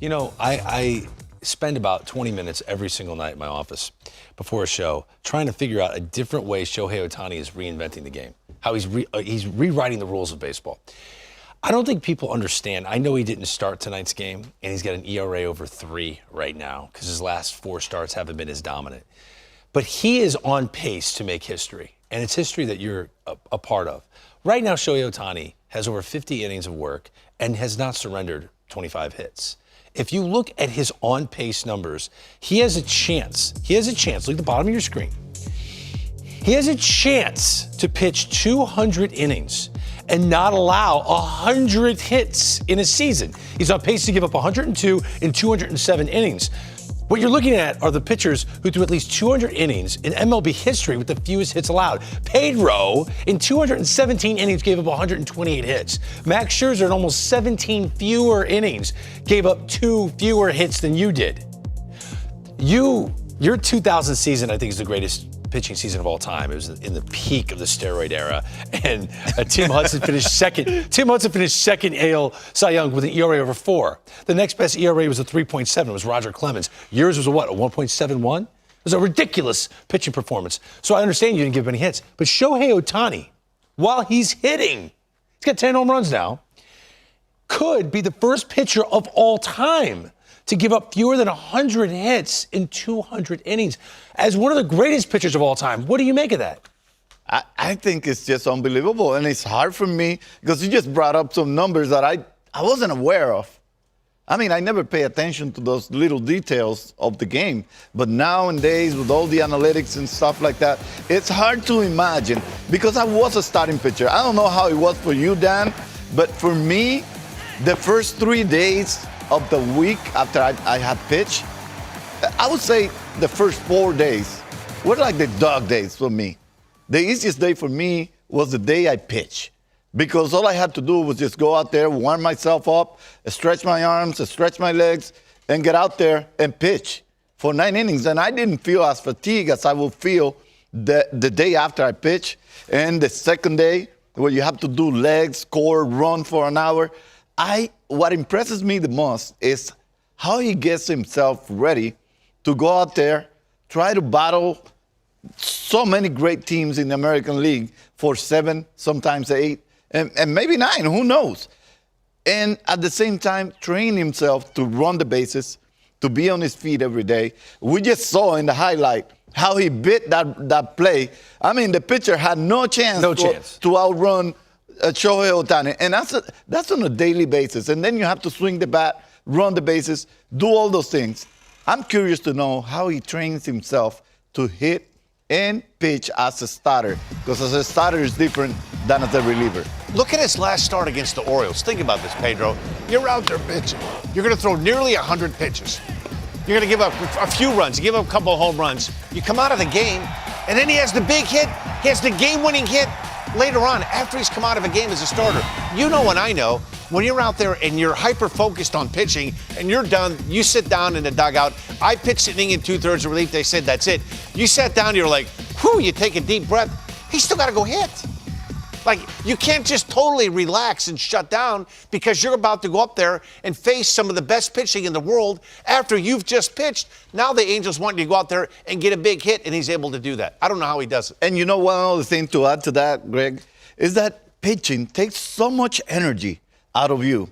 You know, I spend about 20 minutes every single night in my office before a show trying to figure out a different way Shohei Ohtani is reinventing the game, how he's rewriting the rules of baseball. I don't think people understand. I know he didn't start tonight's game, and he's got an ERA over 3 right now because his last 4 starts haven't been as dominant. But he is on pace to make history, and it's history that you're a part of. Right now, Shohei Ohtani has over 50 innings of work and has not surrendered 25 hits. If you look at his on-pace numbers, he has a chance. Look at the bottom of your screen. He has a chance to pitch 200 innings and not allow 100 hits in a season. He's on pace to give up 102 in 207 innings. What you're looking at are the pitchers who threw at least 200 innings in MLB history with the fewest hits allowed. Pedro, in 217 innings, gave up 128 hits. Max Scherzer, in almost 17 fewer innings, gave up 2 fewer hits than you did. Your 2000 season, I think, is the greatest pitching season of all time. It was in the peak of the steroid era, and Tim Hudson finished second. Tim Hudson finished second AL Cy Young with an ERA over 4. The next best ERA was a 3.7. It was Roger Clemens. Yours was a what? A 1.71. It was a ridiculous pitching performance. So I understand you didn't give him any hits, but Shohei Ohtani, while he's hitting, he's got 10 home runs now, could be the first pitcher of all time to give up fewer than 100 hits in 200 innings. As one of the greatest pitchers of all time, what do you make of that? I think it's just unbelievable, and it's hard for me because you just brought up some numbers that I wasn't aware of. I mean, I never pay attention to those little details of the game, but nowadays with all the analytics and stuff like that, it's hard to imagine because I was a starting pitcher. I don't know how it was for you, Dan, but for me, the first 3 days of the week after I had pitched, I would say the first 4 days were like the dog days for me. The easiest day for me was the day I pitched because all I had to do was just go out there, warm myself up, stretch my arms, stretch my legs, and get out there and pitch for 9 innings. And I didn't feel as fatigued as I would feel the day after I pitched. And the second day, where you have to do legs, score, run for an hour, what impresses me the most is how he gets himself ready to go out there, try to battle so many great teams in the American League for 7, sometimes 8, and maybe 9, who knows? And at the same time, train himself to run the bases, to be on his feet every day. We just saw in the highlight how he bit that play. I mean, the pitcher had no chance to outrun Shohei Ohtani, and that's on a daily basis. And then you have to swing the bat, run the bases, do all those things. I'm curious to know how he trains himself to hit and pitch as a starter, because as a starter is different than as a reliever. Look at his last start against the Orioles. Think about this, Pedro. You're out there pitching. You're going to throw nearly 100 pitches. You're going to give up a few runs. You give up a couple of home runs. You come out of the game, and then he has the big hit. He has the game-winning hit later on, after he's come out of a game as a starter. You know and I know, when you're out there and you're hyper-focused on pitching and you're done, you sit down in the dugout. I pitched an inning in 2/3 of relief. They said, that's it. You sat down, you're like, whew, you take a deep breath. He's still got to go hit. Like, you can't just totally relax and shut down because you're about to go up there and face some of the best pitching in the world after you've just pitched. Now the Angels want you to go out there and get a big hit, and he's able to do that. I don't know how he does it. And you know one other thing to add to that, Greg, is that pitching takes so much energy out of you.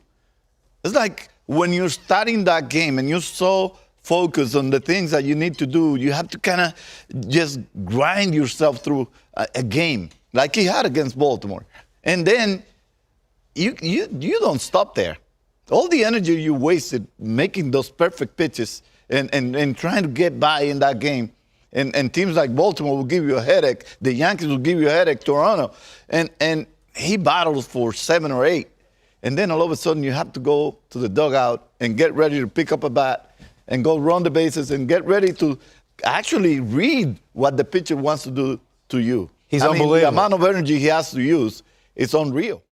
It's like when you're starting that game and you're so focused on the things that you need to do, you have to kind of just grind yourself through a game, like he had against Baltimore. And then you don't stop there. All the energy you wasted making those perfect pitches and trying to get by in that game. And teams like Baltimore will give you a headache. The Yankees will give you a headache, Toronto. And he battles for 7 or 8. And then all of a sudden you have to go to the dugout and get ready to pick up a bat and go run the bases and get ready to actually read what the pitcher wants to do to you. He's unbelievable. The amount of energy he has to use is unreal.